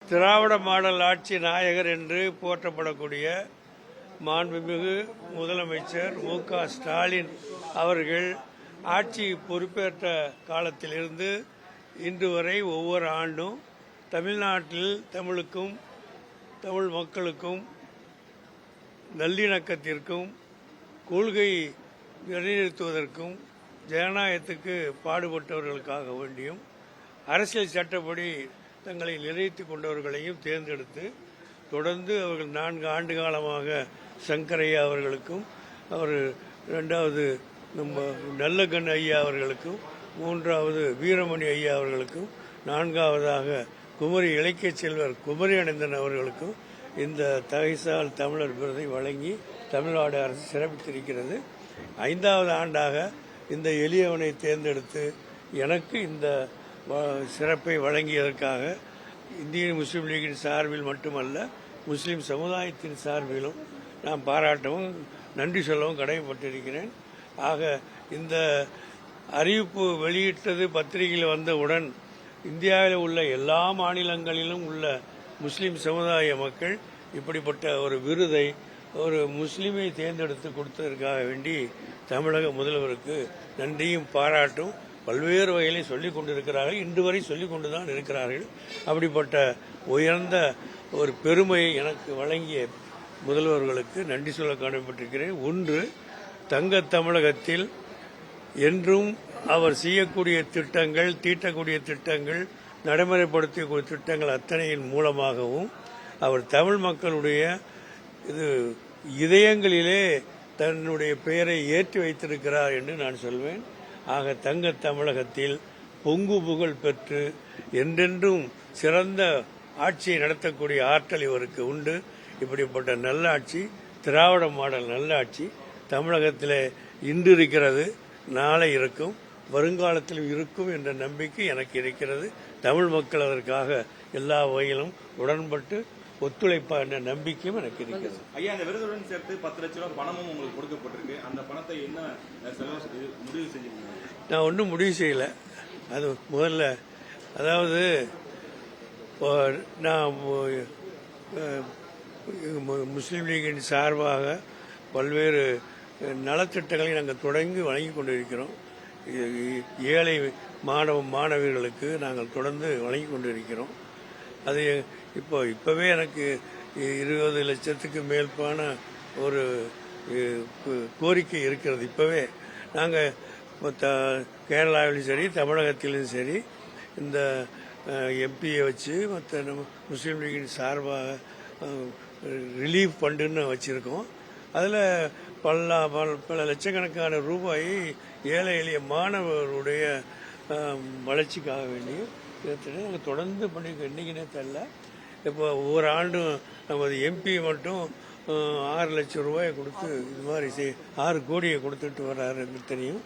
திராவிட model ஆட்சி நாயகர் என்று போற்றப்படக்கூடிய மாண்புமிகு முதலமைச்சர் மு.க. ஸ்டாலின் அவர்கள் ஆட்சி பொறுப்பேற்ற காலத்திலிருந்து இன்று வரை ஒவ்வொரு ஆண்டும் தமிழ்நாட்டில் தமிழுக்கும் தமிழ் மக்களுக்கும் நல்லிணக்கத்திற்கும் கொள்கை நிலைநிறுத்துவதற்கும் ஜனநாயகத்துக்கு பாடுபட்டவர்களுக்காக வேண்டியும் அரசியல் சட்டப்படி தங்களை நிறைவேற்றிக் கொண்டவர்களையும் தேர்ந்தெடுத்து தொடர்ந்து அவர்கள் 4 ஆண்டு காலமாக சங்கரையா அவர்களுக்கும் அவர் 2வது நம்ம நல்லகண் ஐயா அவர்களுக்கும் 3வது வீரமணி ஐயா அவர்களுக்கும் 4வதாக குமரி இலக்கிய செல்வர் குமரி அனந்தன் அவர்களுக்கும் இந்த தகைசால் தமிழர் விருதை வழங்கி தமிழ்நாடு அரசு சிறப்பித்திருக்கிறது. 5வது ஆண்டாக இந்த எளியவனை தேர்ந்தெடுத்து எனக்கு இந்த சிறப்பை வழங்கியதற்காக இந்திய முஸ்லீம் லீகின் சார்பில் மட்டுமல்ல முஸ்லீம் சமுதாயத்தின் சார்பிலும் நான் பாராட்டவும் நன்றி சொல்லவும் கடமைப்பட்டிருக்கிறேன். ஆக இந்த அறிவிப்பு வெளியிட்டது பத்திரிகையில் வந்தவுடன் இந்தியாவில் உள்ள எல்லா மாநிலங்களிலும் உள்ள முஸ்லீம் சமுதாய மக்கள் இப்படிப்பட்ட ஒரு விருதை ஒரு முஸ்லீமை தேர்ந்தெடுத்து கொடுத்ததற்காக வேண்டி தமிழக முதல்வருக்கு நன்றியும் பாராட்டும் பல்வேறு வகையிலே சொல்லிக் கொண்டிருக்கிறார்கள். இன்று வரை சொல்லிக் கொண்டுதான் இருக்கிறார்கள். அப்படிப்பட்ட உயர்ந்த ஒரு பெருமையை எனக்கு வழங்கிய முதல்வர்களுக்கு நன்றி சொல்ல கடமைப்பட்டிருக்கிறேன். ஒன்று, தங்க தமிழகத்தில் என்றும் அவர் செய்யக்கூடிய திட்டங்கள், தீட்டக்கூடிய திட்டங்கள், நடைமுறைப்படுத்தக்கூடிய திட்டங்கள் அத்தனையின் மூலமாகவும் அவர் தமிழ் மக்களுடைய இதயங்களிலே தன்னுடைய பெயரை ஏற்றி வைத்திருக்கிறார் என்று நான் சொல்வேன். ஆக தங்க தமிழகத்தில் பொங்கு புகழ் பெற்று என்றென்றும் சிறந்த ஆட்சியை நடத்தக்கூடிய ஆற்றல் இவருக்கு உண்டு. இப்படிப்பட்ட நல்லாட்சி, திராவிட மாடல் நல்லாட்சி தமிழகத்திலே இன்று இருக்கிறது, நாளை இருக்கும், வருங்காலத்திலும் இருக்கும் என்ற நம்பிக்கை எனக்கு இருக்கிறது. தமிழ் மக்கள் அதற்காக எல்லா வகையிலும் உடன்பட்டு ஒத்துழைப்பா என்ற நம்பிக்கையும் எனக்கு இருக்கிறது. ஐயா, அந்த விருதுடன் சேர்த்து 10 லட்சம் ரூபாய் பணமும் உங்களுக்கு கொடுக்கப்பட்டிருக்கு. அந்த பணத்தை என்ன முடிவு செஞ்சீங்க? நான் ஒன்றும் முடிவு செய்யல. அது முதல்ல, அதாவது நான் முஸ்லீம் லீகின் சார்பாக பல்வேறு நலத்திட்டங்களை நாங்கள் தொடங்கி வழங்கி கொண்டிருக்கிறோம். ஏழை மாணவர்களுக்கு நாங்கள் தொடர்ந்து வழங்கி கொண்டிருக்கிறோம். அது இப்பவே எனக்கு 20 லட்சத்துக்கு மேல்பான ஒரு கோரிக்கை இருக்கிறது. இப்பவே நாங்கள் கேரளாவிலும் சரி தமிழகத்திலும் சரி இந்த எம்பியை வச்சு மற்ற முஸ்லீம் லீகின் சார்பாக ரிலீஃப் ஃபண்டுன்னு வச்சிருக்கோம். அதில் பல லட்சக்கணக்கான ரூபாயை ஏழை எளிய மாணவர்களுடைய வளர்ச்சிக்காக வேண்டிய நாங்கள் தொடர்ந்து பண்ணிருக்கோம். இன்னைக்குனே தெரியல. இப்போ ஒவ்வொரு ஆண்டும் நமது எம்பி மட்டும் 6 லட்சம் ரூபாயை கொடுத்து இது மாதிரி 6 கோடியை கொடுத்துட்டு வர்றாரு என்று தெரியும்.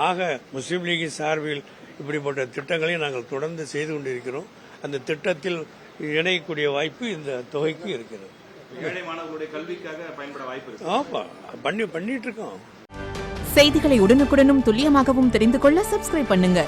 ஆக முஸ்லீம் லீகின் சார்பில் இப்படிப்பட்ட திட்டங்களை நாங்கள் தொடர்ந்து செய்து கொண்டிருக்கிறோம். அந்த திட்டத்தில் இணையக்கூடிய வாய்ப்பு இந்த தொகைக்கு இருக்கிறது. ஏழை மாணவர்களுடைய கல்விக்காக பயன்பட வாய்ப்பு. ஆமா, பண்ணிட்டு இருக்கோம். செய்திகளை உடனுக்குடனும் துல்லியமாகவும் தெரிந்து கொள்ள சப்ஸ்கிரைப் பண்ணுங்க.